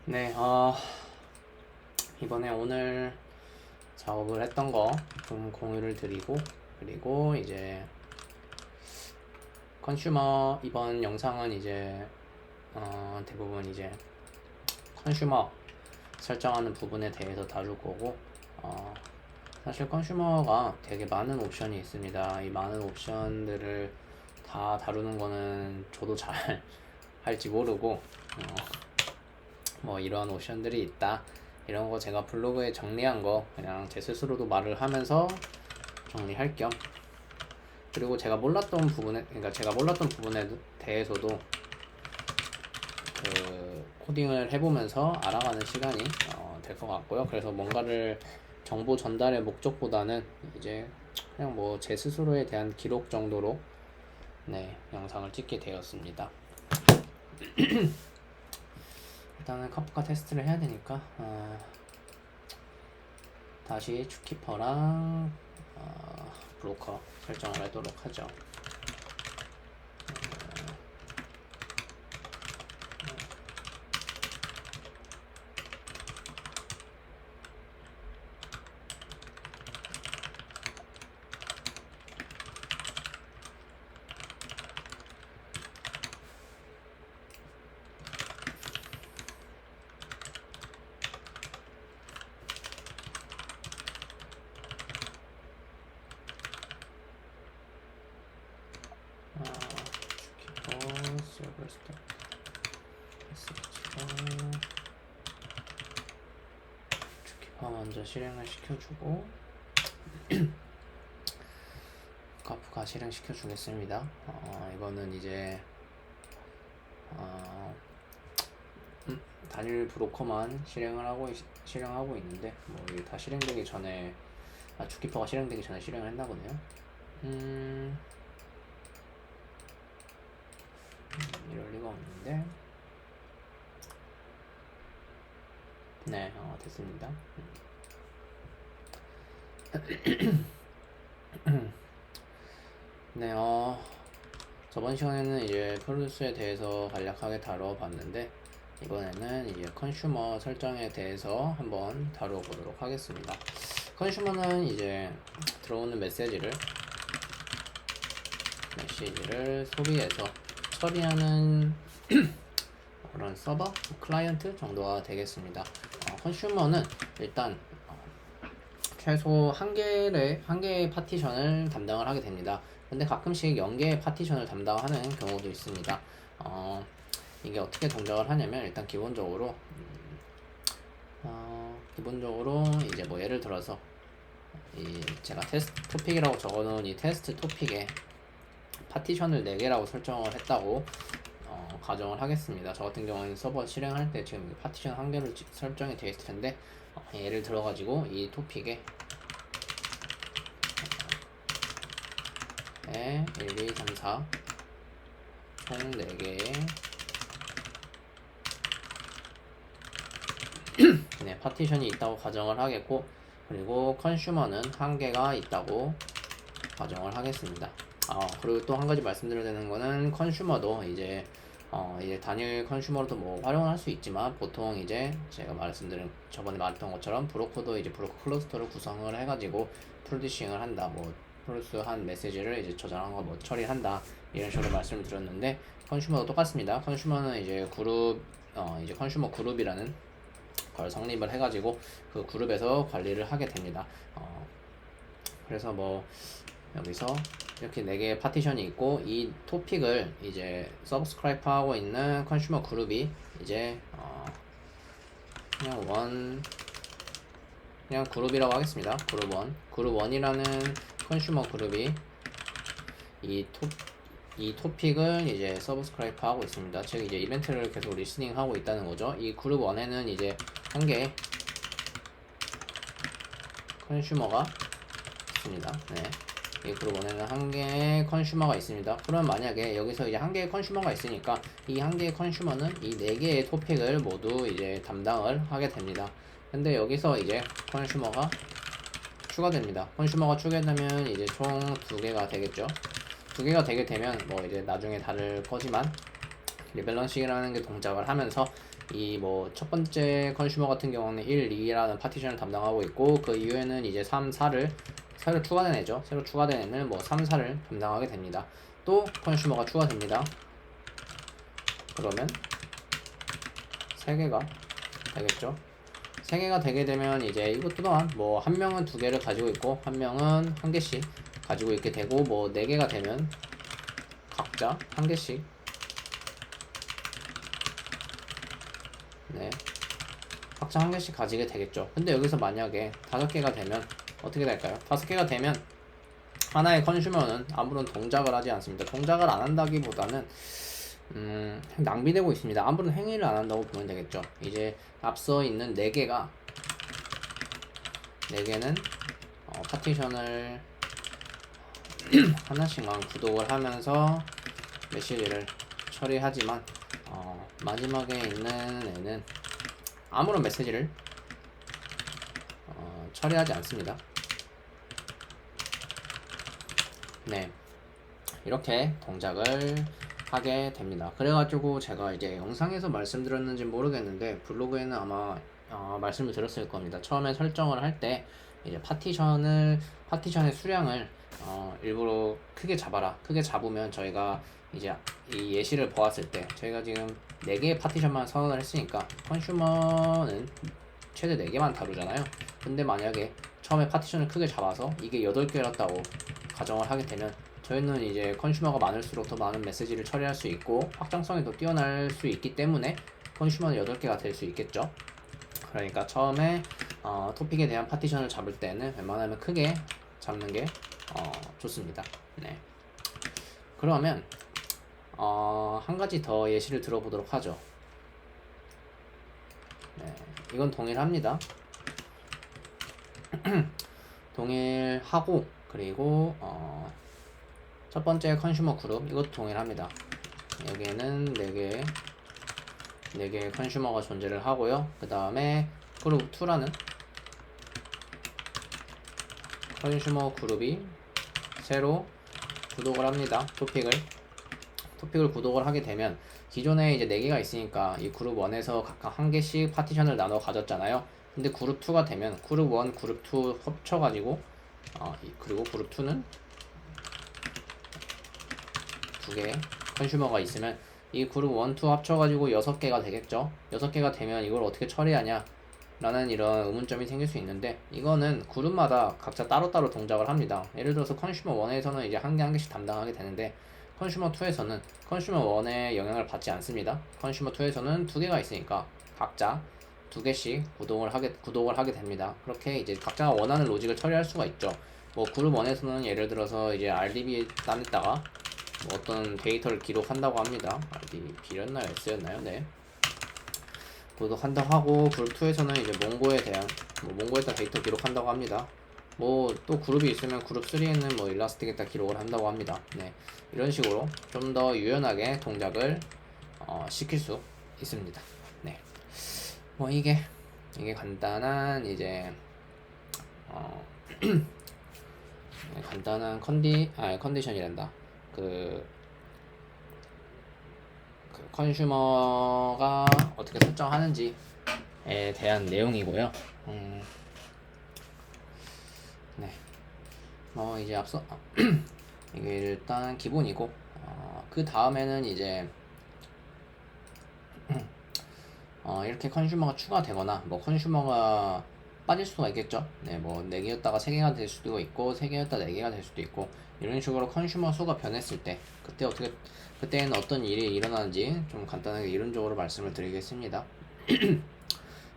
네, 이번에 오늘 작업을 했던 거 좀 공유를 드리고, 그리고 이제 컨슈머, 이번 영상은 이제 대부분 이제 컨슈머 설정하는 부분에 대해서 다룰 거고, 사실 컨슈머가 되게 많은 옵션이 있습니다. 이 많은 옵션들을 다 다루는 거는 저도 잘 할지 모르고, 뭐 이런 옵션들이 있다, 이런 거 제가 블로그에 정리한 거 그냥 제 스스로도 말을 하면서 정리할 겸, 그리고 제가 몰랐던 부분에 대해서도 그 코딩을 해보면서 알아가는 시간이 될 것 같고요. 그래서 뭔가를 정보 전달의 목적보다는 이제 그냥 뭐 제 스스로에 대한 기록 정도로 영상을 찍게 되었습니다. 일단은 카프카 테스트를 해야 되니까 다시 축키퍼랑 브로커 설정을 하도록 하죠. 서버 스톱 축키퍼 먼저 실행을 시켜주고 카프카 실행시켜 주겠습니다. 이거는 이제 단일 브로커만 실행하고 있는데, 뭐 이게 다 실행되기 전에 축키퍼가 실행되기 전에 실행을 했나 보네요. 이럴 리가 없는데. 네, 됐습니다. 네, 저번 시간에는 이제 프로듀스에 대해서 간략하게 다뤄봤는데, 이번에는 이제 컨슈머 설정에 대해서 한번 다뤄보도록 하겠습니다. 컨슈머는 이제 들어오는 메시지를 소비해서 처리하는 그런 서버, 클라이언트 정도가 되겠습니다. 컨슈머는 일단 최소 한 개의 파티션을 담당을 하게 됩니다. 근데 가끔씩 0개의 파티션을 담당하는 경우도 있습니다. 이게 어떻게 동작을 하냐면, 일단 기본적으로 이제 뭐 예를 들어서 제가 테스트 토픽이라고 적어놓은 이 테스트 토픽에 파티션을 4개라고 설정을 했다고 가정을 하겠습니다. 저 같은 경우는 서버 실행할 때 지금 파티션 1개로 설정이 되어 있을 텐데, 예를 들어가지고 이 토픽에 1, 2, 3, 4 총 4개의 파티션이 있다고 가정을 하겠고, 그리고 컨슈머는 1개가 있다고 가정을 하겠습니다. 그리고 또 한 가지 말씀드려야 되는 거는, 컨슈머도 이제 단일 컨슈머로도 뭐 활용을 할 수 있지만, 보통 이제 제가 저번에 말했던 것처럼 브로커도 이제 브로커 클러스터를 구성을 해가지고 프로듀싱을 한다, 뭐 프로듀스한 메시지를 이제 저장한 거 뭐 처리한다, 이런 식으로 말씀을 드렸는데, 컨슈머도 똑같습니다. 컨슈머는 이제 이제 컨슈머 그룹이라는 걸 성립을 해가지고 그 그룹에서 관리를 하게 됩니다. 그래서 뭐 여기서 이렇게 4개의 파티션이 있고, 이 토픽을 이제 서브스크라이브 하고 있는 컨슈머 그룹이 이제 그냥 그룹이라고 하겠습니다. 그룹 1이라는 컨슈머 그룹이 이 토픽을 이제 서브스크라이브 하고 있습니다. 즉 이제 이벤트를 계속 리스닝 하고 있다는 거죠. 이 그룹 1에는 이제 1개의 컨슈머가 있습니다. 이 그룹 1에는 1개의 컨슈머가 있습니다. 그럼 만약에 여기서 이제 1개의 컨슈머가 있으니까, 이 1개의 컨슈머는 이 4개의 토픽을 모두 이제 담당을 하게 됩니다. 근데 여기서 이제 컨슈머가 추가됩니다. 컨슈머가 추가되면 이제 총 2개가 되겠죠. 2개가 되게 되면 뭐 이제 나중에 다를 거지만, 리밸런싱이라는 게 동작을 하면서 이 뭐 첫 번째 컨슈머 같은 경우는 1, 2라는 파티션을 담당하고 있고 그 이후에는 이제 3, 4를 새로 추가된 애죠. 새로 추가된 애는 뭐 3, 4를 담당하게 됩니다. 또 컨슈머가 추가됩니다. 그러면 3개가 되겠죠. 3개가 되게 되면 이제 이것 또한 뭐 한 명은 2개를 가지고 있고 한 명은 1개씩 가지고 있게 되고 뭐 4개가 되면 각자 1개씩 네 각자 1개씩 가지게 되겠죠. 근데 여기서 만약에 5개가 되면 어떻게 될까요? 5개가 되면 하나의 컨슈머는 아무런 동작을 하지 않습니다. 동작을 안 한다기보다는 낭비되고 있습니다. 아무런 행위를 안 한다고 보면 되겠죠. 이제 앞서 있는 4개는 파티션을 하나씩만 구독을 하면서 메시지를 처리하지만 마지막에 있는 애는 아무런 메시지를 처리하지 않습니다. 네, 이렇게 동작을 하게 됩니다. 그래가지고 제가 이제 영상에서 말씀드렸는지 모르겠는데 블로그에는 아마 말씀을 드렸을 겁니다. 처음에 설정을 할 때 이제 파티션의 수량을 일부러 크게 잡아라. 크게 잡으면 저희가 이제 이 예시를 보았을 때 저희가 지금 4개의 파티션만 선언을 했으니까 컨슈머는 최대 4개만 다루잖아요. 근데 만약에 처음에 파티션을 크게 잡아서 이게 8개였다고 가정을 하게 되면 저희는 이제 컨슈머가 많을수록 더 많은 메시지를 처리할 수 있고 확장성이 더 뛰어날 수 있기 때문에 컨슈머는 8개가 될 수 있겠죠. 그러니까 처음에 토픽에 대한 파티션을 잡을 때는 웬만하면 크게 잡는 게 좋습니다. 네. 그러면 한 가지 더 예시를 들어보도록 하죠. 네. 이건 동일합니다. 동일하고 그리고 첫 번째 컨슈머 그룹 이것도 동일합니다. 여기에는 4개의 컨슈머가 존재를 하고요. 그 다음에 그룹 2라는 컨슈머 그룹이 새로 구독을 합니다. 토픽을 구독을 하게 되면 기존에 이제 4개가 있으니까 이 그룹 1에서 각각 1개씩 파티션을 나눠 가졌잖아요. 근데 그룹 2가 되면 그룹 1, 그룹 2 합쳐가지고 그리고 그룹 2는 2개 컨슈머가 있으면 이 그룹 1, 2 합쳐가지고 6개가 되겠죠. 6개가 되면 이걸 어떻게 처리하냐 라는 이런 의문점이 생길 수 있는데 이거는 그룹마다 각자 따로따로 동작을 합니다. 예를 들어서 컨슈머 1에서는 이제 한 개씩 담당하게 되는데 컨슈머 2에서는 컨슈머 1의 영향을 받지 않습니다. 컨슈머 2에서는 2개가 있으니까 각자 2개씩 구독을 하게 됩니다. 그렇게 이제 각자가 원하는 로직을 처리할 수가 있죠. 뭐 그룹 1에서는 예를 들어서 이제 RDB 딴에다가 뭐 어떤 데이터를 기록한다고 합니다. RDB였나요? S였나요? 네. 구독한다고 하고 그룹 2에서는 이제 몽고에다 데이터 기록한다고 합니다. 뭐 또 그룹이 있으면 그룹 3에는 뭐 일라스틱에다 기록을 한다고 합니다. 네. 이런 식으로 좀 더 유연하게 동작을 시킬 수 있습니다. 네. 뭐 이게 간단한 이제 간단한 컨디션이란다. 그 컨슈머가 어떻게 설정하는지에 대한 내용이고요. 네. 뭐 이제 앞서 이게 일단 기본이고 그 다음에는 이제 이렇게 컨슈머가 추가되거나 뭐 컨슈머가 빠질 수가 있겠죠. 네, 뭐 4개였다가 3개가 될 수도 있고 3개였다가 4개가 될 수도 있고 이런 식으로 컨슈머 수가 변했을 때 그때는 어떤 일이 일어나는지 좀 간단하게 이론적으로 말씀을 드리겠습니다.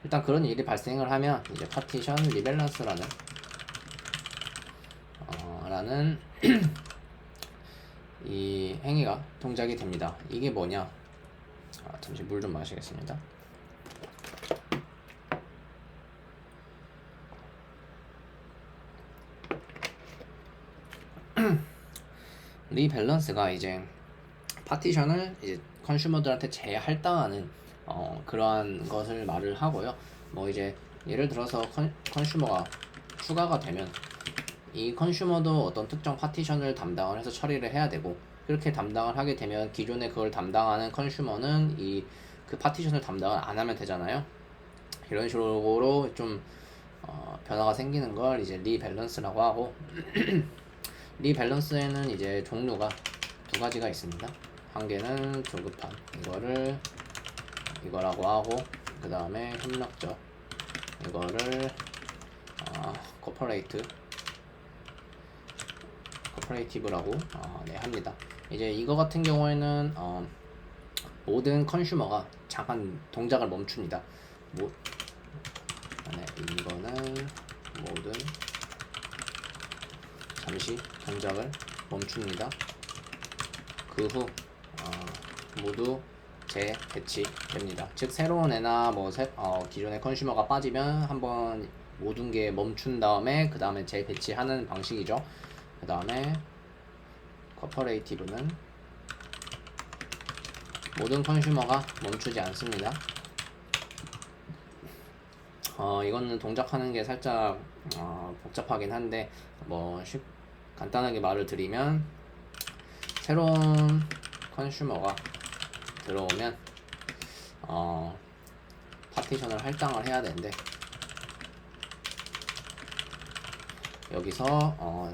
일단 그런 일이 발생을 하면 이제 파티션 리밸런스라는 이 행위가 동작이 됩니다. 이게 뭐냐? 잠시 물 좀 마시겠습니다. 리밸런스가 이제 파티션을 이제 컨슈머들한테 재할당하는 그러한 것을 말을 하고요. 뭐 이제 예를 들어서 컨슈머가 추가가 되면 이 컨슈머도 어떤 특정 파티션을 담당을 해서 처리를 해야 되고 그렇게 담당을 하게 되면 기존에 그걸 담당하는 컨슈머는 이 그 파티션을 담당을 안 하면 되잖아요. 이런 식으로 좀 변화가 생기는 걸 이제 리밸런스라고 하고 리밸런스에는 이제 종류가 두 가지가 있습니다. 한 개는 조급한 이거라고 하고, 그 다음에 협력적 이거를 코퍼레이티브라고 네, 합니다. 이제 이거 같은 경우에는 모든 컨슈머가 잠깐 동작을 멈춥니다. 네, 이거는 모든 잠시 동작을 멈춥니다. 그 후 모두 재배치됩니다. 즉 새로운 애나 기존의 컨슈머가 빠지면 한번 모든 게 멈춘 다음에 그 다음에 재배치하는 방식이죠. 그 다음에 코퍼레이티브는 모든 컨슈머가 멈추지 않습니다. 이거는 동작하는 게 살짝 복잡하긴 한데 간단하게 말을 드리면 새로운 컨슈머가 들어오면 파티션을 할당을 해야 되는데 여기서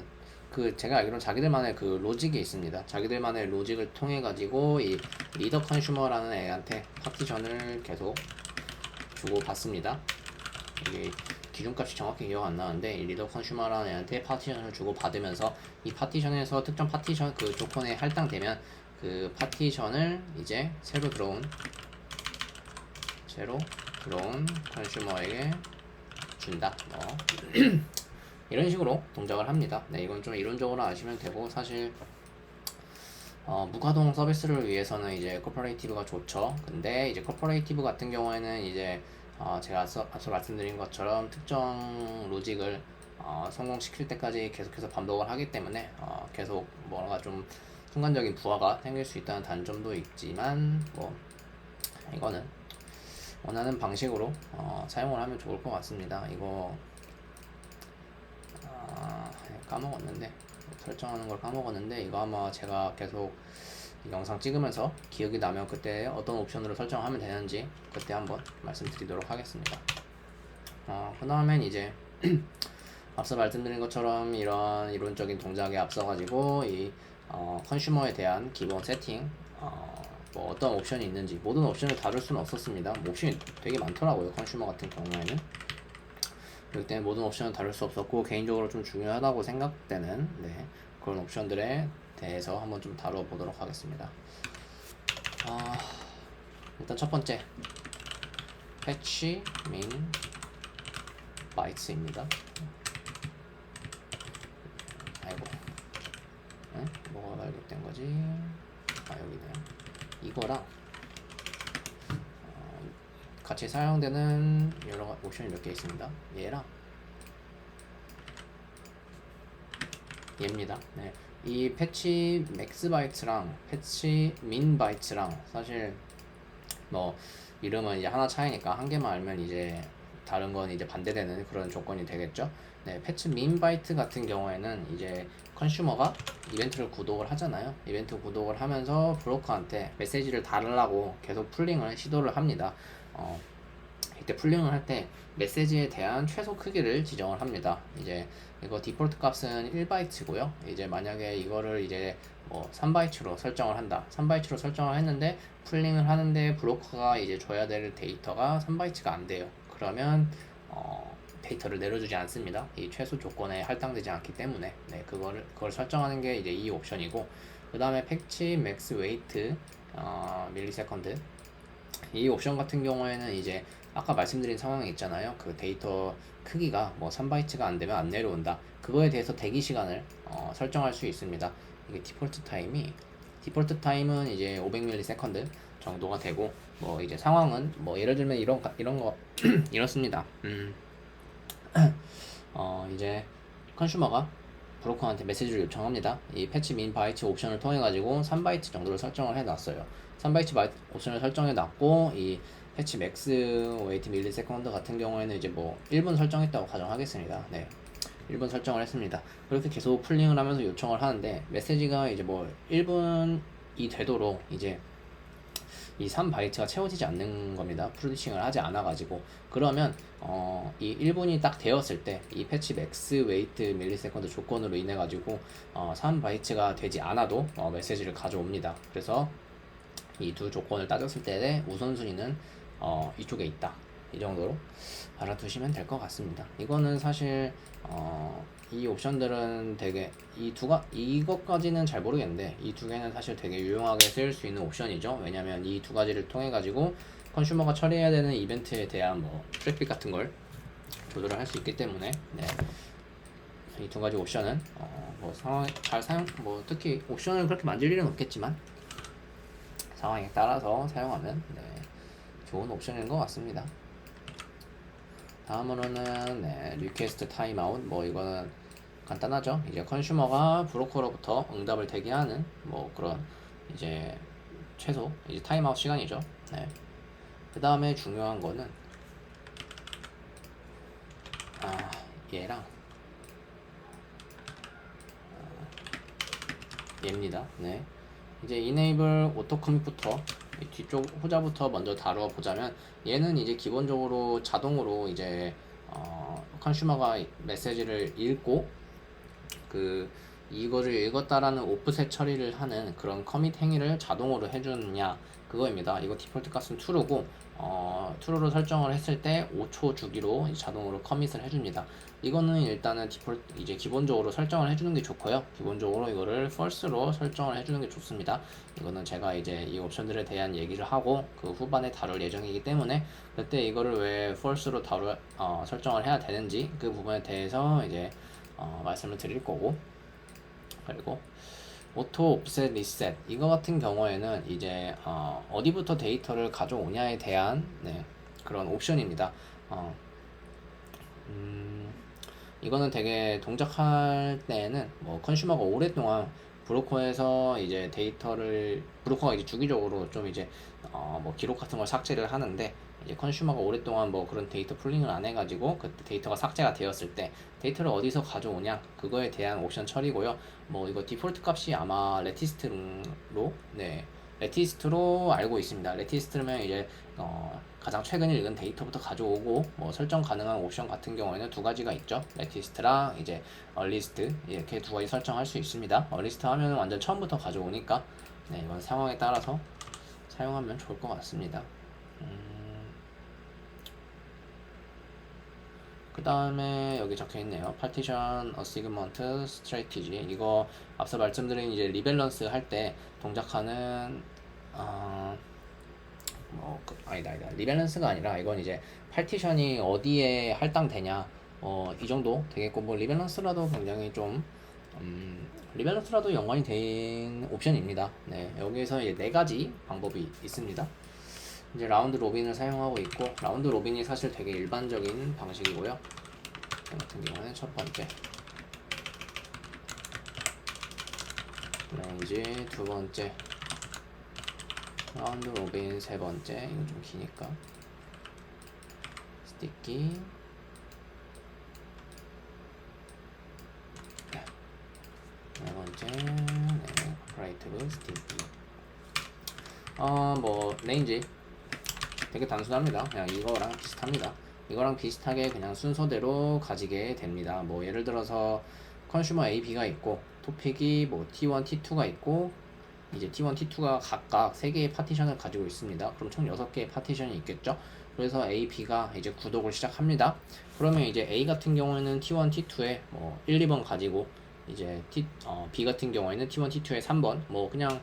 제가 알기로는 자기들만의 그 로직이 있습니다. 자기들만의 로직을 통해 가지고 이 리더 컨슈머라는 애한테 파티션을 계속 주고 받습니다. 이게 기준값이 정확히 기억 안 나는데 이 리더 컨슈머라는 애한테 파티션을 주고 받으면서 이 파티션에서 특정 파티션 그 조건에 할당되면 그 파티션을 이제 새로 들어온 컨슈머에게 준다. 이런 식으로 동작을 합니다. 네, 이건 좀 이론적으로 아시면 되고, 사실 무가동 서비스를 위해서는 이제 코퍼레이티브가 좋죠. 근데 이제 코퍼레이티브 같은 경우에는 이제 제가 앞서 말씀드린 것처럼 특정 로직을 성공시킬 때까지 계속해서 반복을 하기 때문에 계속 뭔가 좀 순간적인 부하가 생길 수 있다는 단점도 있지만 이거는 원하는 방식으로 사용을 하면 좋을 것 같습니다. 이거 까먹었는데 설정하는 걸 까먹었는데 이거 아마 제가 계속 영상 찍으면서 기억이 나면 그때 어떤 옵션으로 설정하면 되는지 그때 한번 말씀드리도록 하겠습니다. 그 다음엔 이제 앞서 말씀드린 것처럼 이런 이론적인 동작에 앞서가지고 이 컨슈머에 대한 기본 세팅, 어떤 옵션이 있는지 모든 옵션을 다룰 수는 없었습니다. 옵션이 되게 많더라고요, 컨슈머 같은 경우에는. 그렇기 때문에 모든 옵션을 다룰 수 없었고, 개인적으로 좀 중요하다고 생각되는 그런 옵션들에 대해서 한번 좀 다뤄보도록 하겠습니다. 일단 첫 번째 패치 민 바이트입니다. 아이고, 뭐가 발급된 거지? 여기네요. 이거랑 같이 사용되는 여러 옵션이 몇 개 있습니다. 얘랑 얘입니다. 네. 이 패치 맥스 바이트랑 패치 민 바이트랑 사실 이름은 이제 하나 차이니까 한 개만 알면 이제 다른 건 이제 반대되는 그런 조건이 되겠죠. 네, 패치 민 바이트 같은 경우에는 이제 컨슈머가 이벤트를 구독을 하잖아요. 이벤트 구독을 하면서 브로커한테 메시지를 달라고 계속 풀링을 시도를 합니다. 이때 풀링을 할 때 메시지에 대한 최소 크기를 지정을 합니다. 이제 이거 디폴트 값은 1바이트고요. 이제 만약에 이거를 이제 3바이트로 설정을 한다. 3바이트로 설정을 했는데 풀링을 하는데 브로커가 이제 줘야 될 데이터가 3바이트가 안 돼요. 그러면 데이터를 내려주지 않습니다. 이 최소 조건에 할당되지 않기 때문에 그걸 설정하는 게 이제 이 옵션이고, 그 다음에 패치 맥스 웨이트 밀리세컨드, 이 옵션 같은 경우에는 이제 아까 말씀드린 상황이 있잖아요. 그 데이터 크기가 3바이트가 안 되면 안 내려온다. 그거에 대해서 대기 시간을 설정할 수 있습니다. 이게 디폴트 타임은 이제 500ms 정도가 되고, 이제 상황은 예를 들면 이런 거 이렇습니다. 이제 컨슈머가 브로커한테 메시지를 요청합니다. 이 패치 민 바이트 옵션을 통해 가지고 3바이트 정도를 설정을 해 놨어요. 3바이트 옵션을 설정해 놨고, 이 패치 맥스 웨이트 밀리세컨드 같은 경우에는 이제 1분 설정했다고 가정하겠습니다. 네, 1분 설정을 했습니다. 그렇게 계속 풀링을 하면서 요청을 하는데 메시지가 이제 1분이 되도록 이제 이 3바이트가 채워지지 않는 겁니다. 프로듀싱을 하지 않아가지고. 그러면 이 1분이 딱 되었을 때 이 패치 맥스 웨이트 밀리세컨드 조건으로 인해 가지고 3바이트가 되지 않아도 메시지를 가져옵니다. 그래서 이 두 조건을 따졌을 때의 우선순위는 이쪽에 있다. 이 정도로 알아두시면 될 것 같습니다. 이거는 사실 이 옵션들은 되게 이것까지는 잘 모르겠는데 이 두 개는 사실 되게 유용하게 쓰일 수 있는 옵션이죠. 왜냐면 이 두 가지를 통해 가지고 컨슈머가 처리해야 되는 이벤트에 대한 뭐 트래픽 같은 걸 조절을 할 수 있기 때문에 네. 이 두 가지 옵션은 뭐 상황 잘 사용 뭐 특히 옵션을 그렇게 만질 일은 없겠지만 상황에 따라서 사용하면 네, 좋은 옵션인 것 같습니다. 다음으로는 네, 리퀘스트 타임아웃. 뭐 이거는 간단하죠. 이제 컨슈머가 브로커로부터 응답을 대기하는 뭐 그런 이제 최소 이제 타임아웃 시간이죠. 네. 그 다음에 중요한 거는 얘랑 얘입니다. 네. 이제 enable auto commmit부터 뒤쪽 호자부터 먼저 다루어 보자면 얘는 이제 기본적으로 자동으로 이제 컨슈머가 메시지를 읽고 이거를 읽었다라는 오프셋 처리를 하는 그런 커밋 행위를 자동으로 해주느냐 그거입니다. 이거 디폴트 값은 true고 true로 설정을 했을 때 5초 주기로 자동으로 커밋을 해줍니다. 이거는 일단은 디폴트 이제 기본적으로 설정을 해주는 게 좋고요. 기본적으로 이거를 false로 설정을 해주는 게 좋습니다. 이거는 제가 이제 이 옵션들에 대한 얘기를 하고 그 후반에 다룰 예정이기 때문에 그때 이거를 왜 false로 설정을 해야 되는지 그 부분에 대해서 이제 말씀을 드릴 거고, 그리고 오토 옵셋 리셋 이거 같은 경우에는 이제 어디부터 데이터를 가져오냐에 대한 네, 그런 옵션입니다. 이거는 되게 동작할 때에는 뭐 컨슈머가 오랫동안 브로커에서 이제 브로커가 이제 주기적으로 좀 이제 뭐 기록 같은 걸 삭제를 하는데 이제 컨슈머가 오랫동안 뭐 그런 데이터 풀링을 안 해가지고 그 데이터가 삭제가 되었을 때 데이터를 어디서 가져오냐 그거에 대한 옵션 처리고요. 뭐 이거 디폴트 값이 아마 레티스트로 레티스트로 알고 있습니다. 레티스트면 이제 가장 최근 읽은 데이터부터 가져오고 뭐 설정 가능한 옵션 같은 경우에는 두 가지가 있죠. 레티스트랑 이제 얼리스트 이렇게 두 가지 설정할 수 있습니다. 얼리스트 하면 완전 처음부터 가져오니까 네, 이건 상황에 따라서 사용하면 좋을 것 같습니다. 그 다음에 여기 적혀 있네요. Partition Assignment Strategy. 이거 앞서 말씀드린 이제 리밸런스 할 때 동작하는 아니다. 리밸런스가 아니라 이건 이제 파티션이 어디에 할당되냐 이 정도 되겠고 뭐 리밸런스라도 굉장히 좀 리밸런스라도 연관이 된 옵션입니다. 네, 여기에서 이제 네 가지 방법이 있습니다. 이제 라운드 로빈을 사용하고 있고 라운드 로빈이 사실 되게 일반적인 방식이고요. 같은 경우는 첫 번째 레인지 두 번째 라운드 로빈 세 번째 이거 좀 기니까 스티키 네 번째 오퍼레이티브 스티키 뭐 레인지 되게 단순합니다. 그냥 이거랑 비슷합니다. 이거랑 비슷하게 그냥 순서대로 가지게 됩니다. 뭐 예를 들어서 컨슈머 A, B가 있고 토픽이 뭐 T1, T2가 있고 이제 T1, T2가 각각 3개의 파티션을 가지고 있습니다. 그럼 총 6개의 파티션이 있겠죠. 그래서 A, B가 이제 구독을 시작합니다. 그러면 이제 A 같은 경우에는 T1, T2에 뭐 1, 2번 가지고 이제 B 같은 경우에는 T1, T2에 3번 뭐 그냥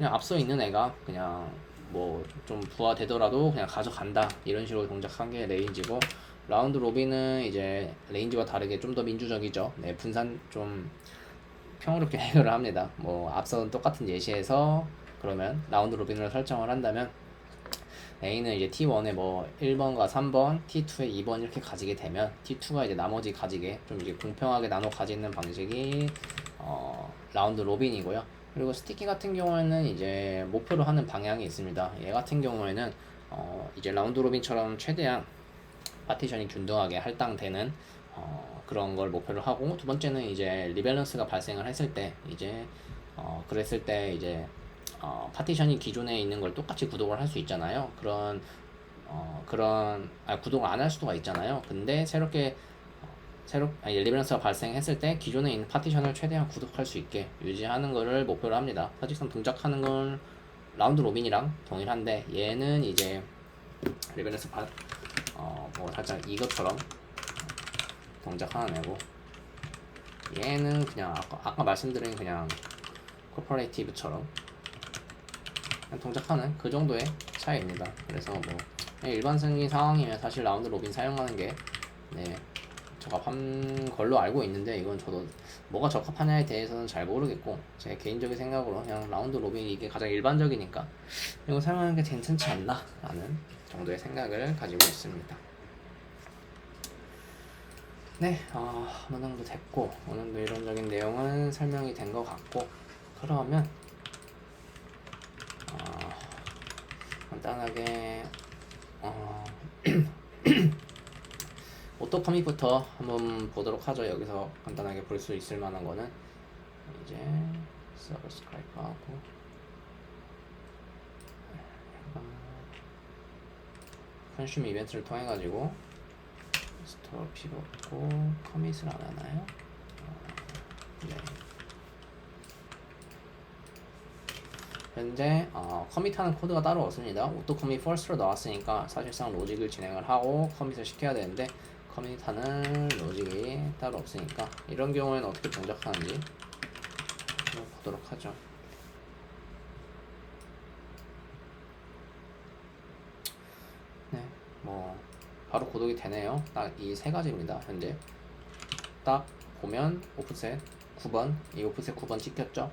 앞서 있는 애가 그냥 뭐 좀 부하되더라도 그냥 가져간다 이런 식으로 동작한 게 레인지고 라운드 로빈은 이제 레인지와 다르게 좀 더 민주적이죠. 네, 분산 좀 평화롭게 해결을 합니다. 뭐 앞서는 똑같은 예시에서 그러면 라운드 로빈으로 설정을 한다면 A는 이제 T1에 뭐 1번과 3번, T2에 2번 이렇게 가지게 되면 T2가 이제 나머지 가지게 좀 이제 공평하게 나눠 가지는 방식이 라운드 로빈이고요. 그리고 스티키 같은 경우에는 이제 목표로 하는 방향이 있습니다. 얘 같은 경우에는 이제 라운드 로빈처럼 최대한 파티션이 균등하게 할당되는 그런 걸 목표로 하고, 두 번째는 이제 리밸런스가 발생을 했을 때 이제 그랬을 때 이제 파티션이 기존에 있는 걸 똑같이 구독을 할 수 있잖아요. 구독을 안 할 수가 있잖아요. 근데 리밸런스가 발생했을 때 기존에 있는 파티션을 최대한 구독할 수 있게 유지하는 것을 목표로 합니다. 사직선 동작하는 건 라운드 로빈이랑 동일한데 얘는 이제 리밸런스 살짝 이것처럼 동작 하나 내고, 얘는 그냥 아까 말씀드린 그냥 코퍼레이티브처럼 동작하는 그 정도의 차이입니다. 그래서 뭐 일반적인 상황이면 사실 라운드 로빈 사용하는 게 적합한 걸로 알고 있는데, 이건 저도 뭐가 적합하냐에 대해서는 잘 모르겠고, 제 개인적인 생각으로 그냥 라운드 로빈이 이게 가장 일반적이니까 이거 사용하는 게 괜찮지 않나 라는 정도의 생각을 가지고 있습니다. 네, 어느 정도 됐고, 어느 정도 이론적인 내용은 설명이 된 것 같고, 그러면 간단하게 오토 커밋부터 한번 보도록 하죠. 여기서 간단하게 볼 수 있을 만한 거는 이제 서브스크라이브 하고 컨슈머 이벤트를 통해 가지고 스토어 필요 없고 커밋을 안 하나요? 네. 현재 커밋하는 코드가 따로 없습니다. 오토 커밋 first로 나왔으니까 사실상 로직을 진행을 하고 커밋을 시켜야 되는데, 커밋하는 로직이 따로 없으니까 이런 경우에는 어떻게 동작하는지 한번 보도록 하죠. 네, 뭐 바로 고독이 되네요. 딱 이 세 가지입니다. 현재 딱 보면 오프셋 9번, 이 오프셋 9번 찍혔죠.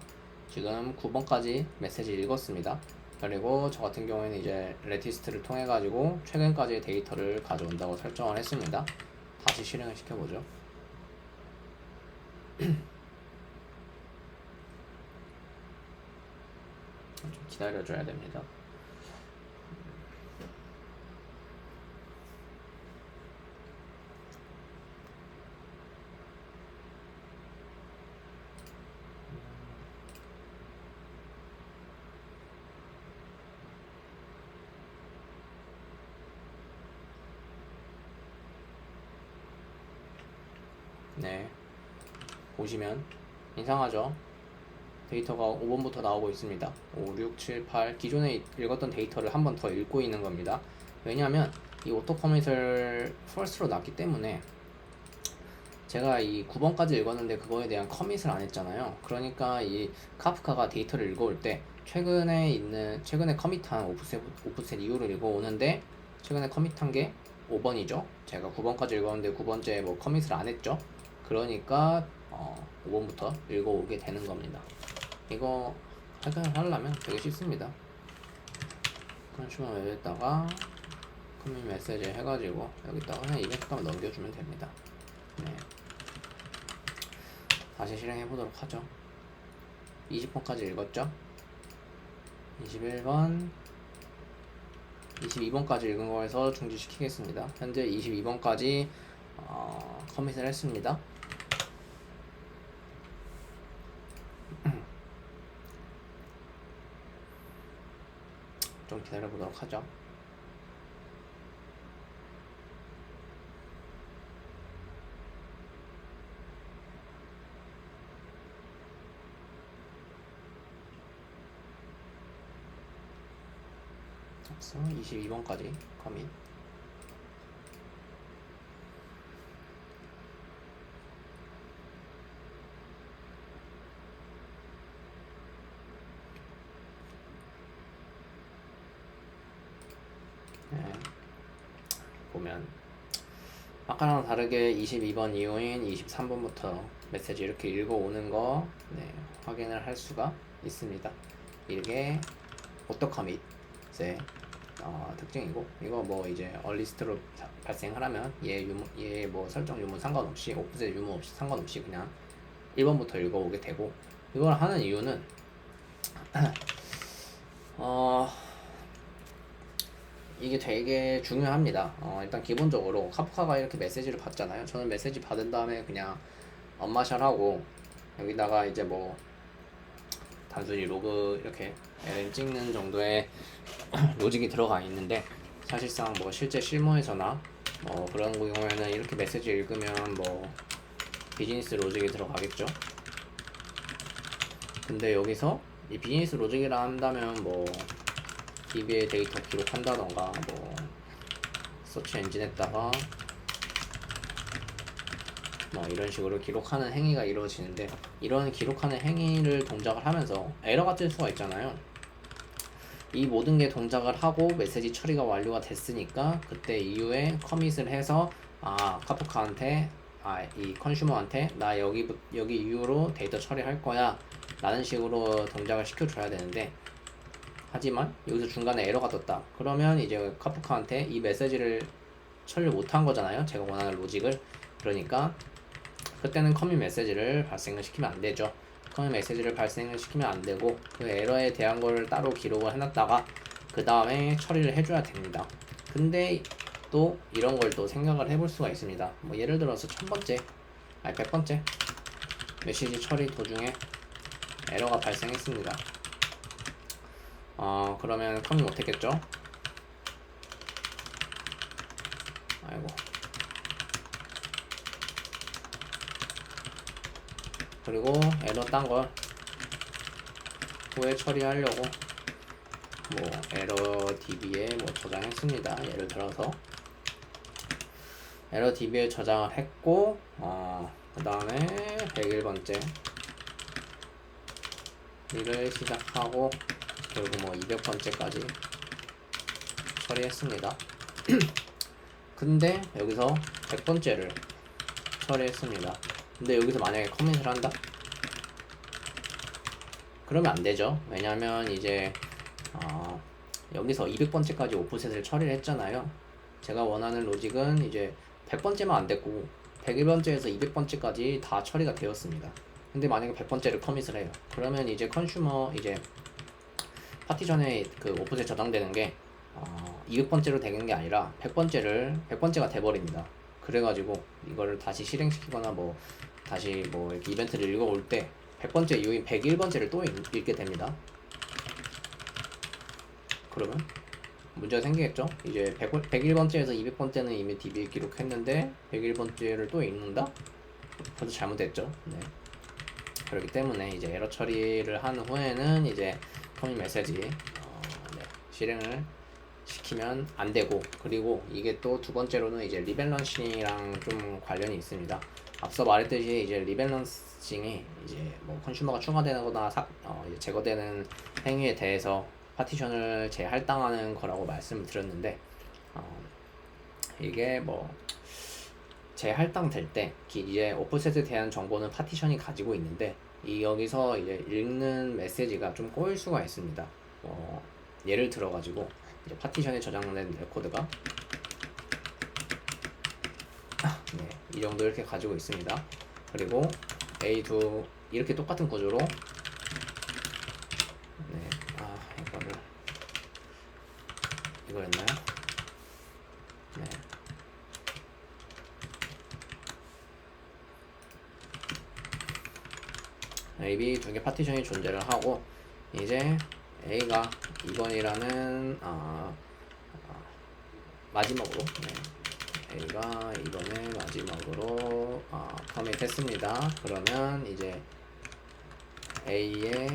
지금 9번까지 메시지 읽었습니다. 그리고 저 같은 경우에는 이제 레티스트를 통해 가지고 최근까지의 데이터를 가져온다고 설정을 했습니다. 다시 실행을 시켜보죠. 좀 기다려줘야 됩니다. 네, 보시면 이상하죠? 데이터가 5번부터 나오고 있습니다. 5, 6, 7, 8 기존에 읽었던 데이터를 한 번 더 읽고 있는 겁니다. 왜냐하면 이 오토 커밋을 first로 놨기 때문에 제가 이 9번까지 읽었는데 그거에 대한 커밋을 안 했잖아요. 그러니까 이 카프카가 데이터를 읽어올 때 최근에 커밋한 오프셋 이후를 읽어오는데, 최근에 커밋한 게 5번이죠. 제가 9번까지 읽었는데 9번째 뭐 커밋을 안 했죠. 그러니까 5번부터 읽어오게 되는 겁니다. 이거 하려면 되게 쉽습니다. 컨슈머 웹에다가 커밋 메시지 해가지고 여기다가 그냥 이벤트만 넘겨주면 됩니다. 네. 다시 실행해 보도록 하죠. 20번까지 읽었죠? 21번, 22번까지 읽은 거에서 중지시키겠습니다. 현재 22번까지 커밋을 했습니다. 좀 기다려 보도록 하죠. 그래서 22번까지 커밋. 네. 보면 아까랑 다르게 22번 이후인 23번부터 메시지 이렇게 읽어오는 거 확인을 할 수가 있습니다. 이게 오토 커밋의 특징이고, 이거 뭐 이제 얼리스트로 발생하려면 얘 뭐 설정 유무 상관없이, 오프셋 유무 없이 상관없이 그냥 1번부터 읽어오게 되고, 이걸 하는 이유는 이게 되게 중요합니다. 일단 기본적으로 카프카가 이렇게 메시지를 받잖아요. 저는 메시지 받은 다음에 그냥 언마샬하고 여기다가 이제 뭐 단순히 로그 이렇게 ln 찍는 정도의 로직이 들어가 있는데, 사실상 뭐 실제 실무에서나 뭐 그런 경우에는 이렇게 메시지 읽으면 뭐 비즈니스 로직이 들어가겠죠. 근데 여기서 이 비즈니스 로직이라 한다면 뭐 DB의 데이터 기록한다던가 뭐 서치 엔진에다가 뭐 이런 식으로 기록하는 행위가 이루어지는데, 이런 기록하는 행위를 동작을 하면서 에러가 뜰 수가 있잖아요. 이 모든 게 동작을 하고 메시지 처리가 완료가 됐으니까 그때 이후에 커밋을 해서 카프카한테 이 컨슈머한테 나 여기 이후로 데이터 처리할 거야 라는 식으로 동작을 시켜줘야 되는데, 하지만 여기서 중간에 에러가 떴다 그러면 이제 카프카한테 이 메시지를 처리를 못한 거잖아요, 제가 원하는 로직을. 그러니까 그때는 커밋 메시지를 발생을 시키면 안 되죠. 커밋 메시지를 발생을 시키면 안 되고 그 에러에 대한 거를 따로 기록을 해놨다가 그 다음에 처리를 해줘야 됩니다. 근데 또 이런 걸 또 생각을 해볼 수가 있습니다. 뭐 예를 들어서 100번째 메시지 처리 도중에 에러가 발생했습니다. 그러면 커밋 못했겠죠? 아이고. 그리고 에러 딴 걸 후에 처리하려고 뭐 에러 DB에 뭐 저장했습니다. 예를 들어서 에러 DB에 저장을 했고 그 다음에 101번째 일을 시작하고 그리고 뭐 200번째까지 처리했습니다. 근데 여기서 100번째를 처리했습니다. 근데 여기서 만약에 커밋을 한다? 그러면 안 되죠. 왜냐면 이제 여기서 200번째까지 오프셋을 처리를 했잖아요. 제가 원하는 로직은 이제 100번째만 안 됐고 101번째에서 200번째까지 다 처리가 되었습니다. 근데 만약에 100번째를 커밋을 해요. 그러면 이제 컨슈머 이제 파티션에 그 오프셋 저장되는 게 200번째로 되는 게 아니라 100번째가 돼버립니다. 그래가지고 이거를 다시 실행시키거나 뭐 다시 뭐 이렇게 이벤트를 읽어올 때 100번째 이후인 101번째를 또 읽게 됩니다. 그러면 문제가 생기겠죠? 이제 101번째에서 200번째는 이미 DB에 기록했는데 101번째를 또 읽는다? 그것도 잘못됐죠. 네. 그렇기 때문에 이제 에러 처리를 한 후에는 이제 커밋 메시지 실행을 시키면 안 되고, 그리고 이게 또 두 번째로는 이제 리밸런싱이랑 좀 관련이 있습니다. 앞서 말했듯이 이제 리밸런싱이 이제 뭐 컨슈머가 추가되는 거나 이제 제거되는 행위에 대해서 파티션을 재할당하는 거라고 말씀을 드렸는데, 이게 뭐 재할당 될 때 이제 오프셋에 대한 정보는 파티션이 가지고 있는데 여기서 이제 읽는 메시지가 좀 꼬일 수가 있습니다. 예를 들어 가지고 이제 파티션에 저장된 레코드가 네, 이 정도 이렇게 가지고 있습니다. 그리고 A2 이렇게 똑같은 구조로 네, 이거였나요? 네. A, B 두 개 파티션이 존재를 하고 이제 A가 2번이라는 마지막으로 A가 이번에 마지막으로 커밋 했습니다. 그러면 이제 A에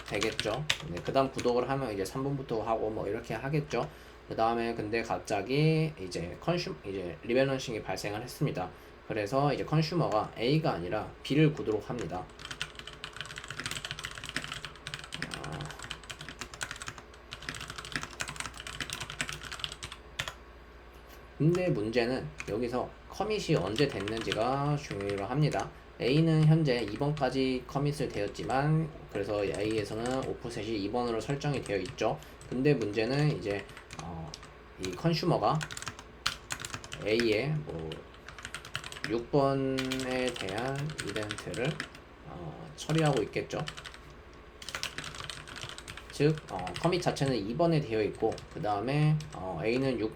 되겠죠. 네, 그 다음 구독을 하면 이제 3번부터 하고 뭐 이렇게 하겠죠. 그 다음에 근데 갑자기 이제 리밸런싱이 발생을 했습니다. 그래서 이제 컨슈머가 A가 아니라 B를 구독을 합니다. 근데 문제는 여기서 커밋이 언제 됐는지가 중요로 합니다. A는 현재 2번까지 커밋을 되었지만 그래서 A에서는 오프셋이 2번으로 설정이 되어 있죠. 근데 문제는 이제 이 컨슈머가 A의 뭐 6번에 대한 이벤트를 처리하고 있겠죠. 즉 커밋 자체는 2번에 되어 있고 그 다음에 A는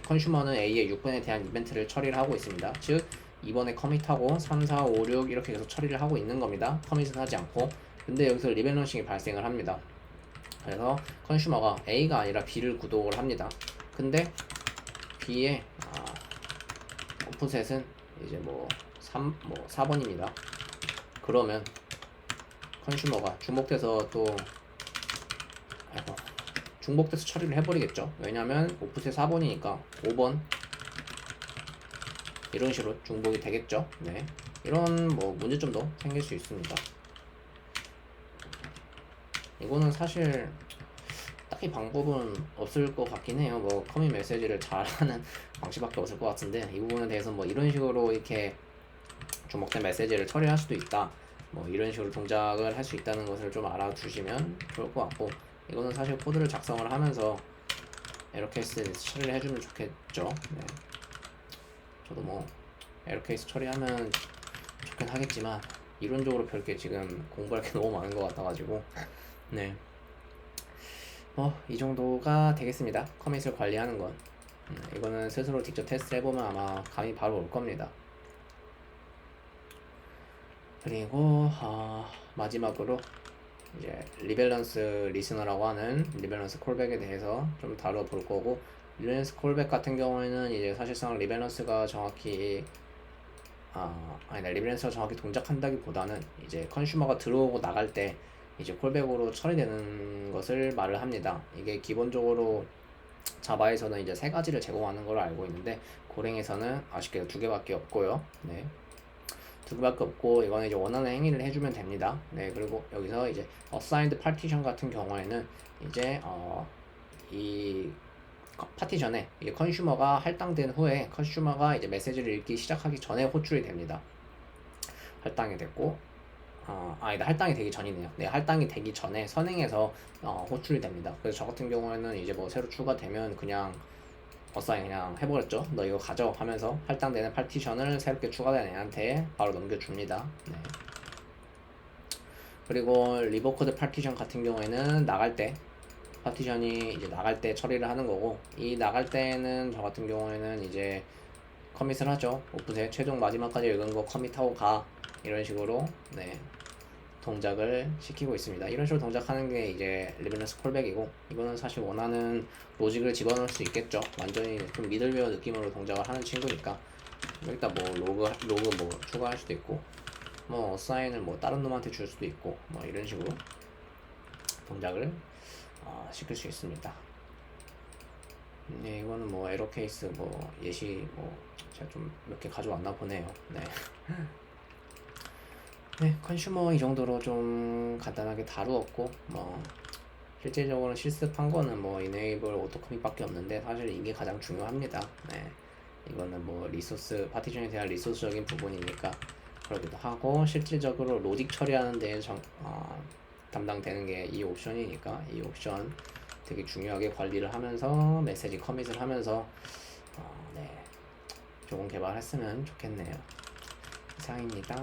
컨슈머는 A의 6번에 대한 이벤트를 처리를 하고 있습니다. 즉 2번에 커밋하고 3, 4, 5, 6 이렇게 계속 처리를 하고 있는 겁니다. 커밋은 하지 않고. 근데 여기서 리밸런싱이 발생을 합니다. 그래서 컨슈머가 A가 아니라 B를 구독을 합니다. 근데 B의 오프셋은 이제 뭐 4번입니다. 그러면 컨슈머가 중복돼서 또 중복돼서 처리를 해버리겠죠. 왜냐면 오프셋 4번이니까 5번 이런 식으로 중복이 되겠죠. 네, 이런 뭐 문제점도 생길 수 있습니다. 이거는 사실 딱히 방법은 없을 것 같긴 해요. 뭐 커밋 메시지를 잘하는 방식밖에 없을 것 같은데, 이 부분에 대해서 뭐 이런 식으로 이렇게 주목된 메시지를 처리할 수도 있다, 뭐 이런 식으로 동작을 할 수 있다는 것을 좀 알아두시면 좋을 것 같고, 이거는 사실 코드를 작성을 하면서 에러 케이스 처리를 해주면 좋겠죠. 네. 저도 뭐 에러 케이스 처리하면 좋긴 하겠지만 이론적으로 별게 지금 공부할 게 너무 많은 것 같아가지고 네, 뭐 이 정도가 되겠습니다. 커밋을 관리하는 건. 이거는 스스로 직접 테스트 해보면 아마 감이 바로 올 겁니다. 그리고 마지막으로 이제 리밸런스 리스너라고 하는 리밸런스 콜백에 대해서 좀 다뤄볼 거고, 리밸런스 콜백 같은 경우에는 이제 사실상 리밸런스가 정확히 리밸런스가 정확히 동작한다기보다는 이제 컨슈머가 들어오고 나갈 때 이제 콜백으로 처리되는 것을 말을 합니다. 이게 기본적으로 자바에서는 이제 세 가지를 제공하는 걸로 알고 있는데, 고랭에서는 아쉽게도 두 개밖에 없고요. 네, 두 개밖에 없고, 이거는 이제 원하는 행위를 해주면 됩니다. 네, 그리고 여기서 이제 assigned partition 같은 경우에는 이제 이 파티션에 이제 컨슈머가 할당된 후에 컨슈머가 이제 메시지를 읽기 시작하기 전에 호출이 됩니다. 할당이 됐고, 할당이 되기 전이네요. 네, 할당이 되기 전에 선행해서 호출이 됩니다. 그래서 저 같은 경우에는 이제 뭐 새로 추가되면 그냥 어사인 그냥 해버렸죠. 너 이거 가져 하면서 할당되는 파티션을 새롭게 추가된 애한테 바로 넘겨줍니다. 네. 그리고 리버코드 파티션 같은 경우에는 나갈 때 파티션이 이제 나갈 때 처리를 하는 거고, 이 나갈 때는 저 같은 경우에는 이제 커밋을 하죠. 오프셋 최종 마지막까지 읽은 거 커밋하고 가, 이런 식으로 네, 동작을 시키고 있습니다. 이런 식으로 동작하는 게 이제 리밸런스 콜백이고, 이거는 사실 원하는 로직을 집어넣을 수 있겠죠. 완전히 좀 미들웨어 느낌으로 동작을 하는 친구니까 여기다 뭐 로그 뭐 추가할 수도 있고, 뭐 어사인을 뭐 다른 놈한테 줄 수도 있고, 뭐 이런 식으로 동작을 시킬 수 있습니다. 네, 이거는 뭐 에러 케이스 뭐 예시 뭐 제가 좀 몇 개 가져왔나 보네요. 네. 네, 컨슈머 이 정도로 좀 간단하게 다루었고, 뭐 실질적으로 실습한 거는 뭐 이네이블 오토커밋밖에 없는데, 사실 이게 가장 중요합니다. 네, 이거는 뭐 리소스 파티션에 대한 리소스적인 부분이니까 그러기도 하고, 실질적으로 로직 처리하는 데 담당되는 게 이 옵션이니까 이 옵션 되게 중요하게 관리를 하면서 메시지 커밋을 하면서 네, 좋은 개발했으면 좋겠네요. 이상입니다.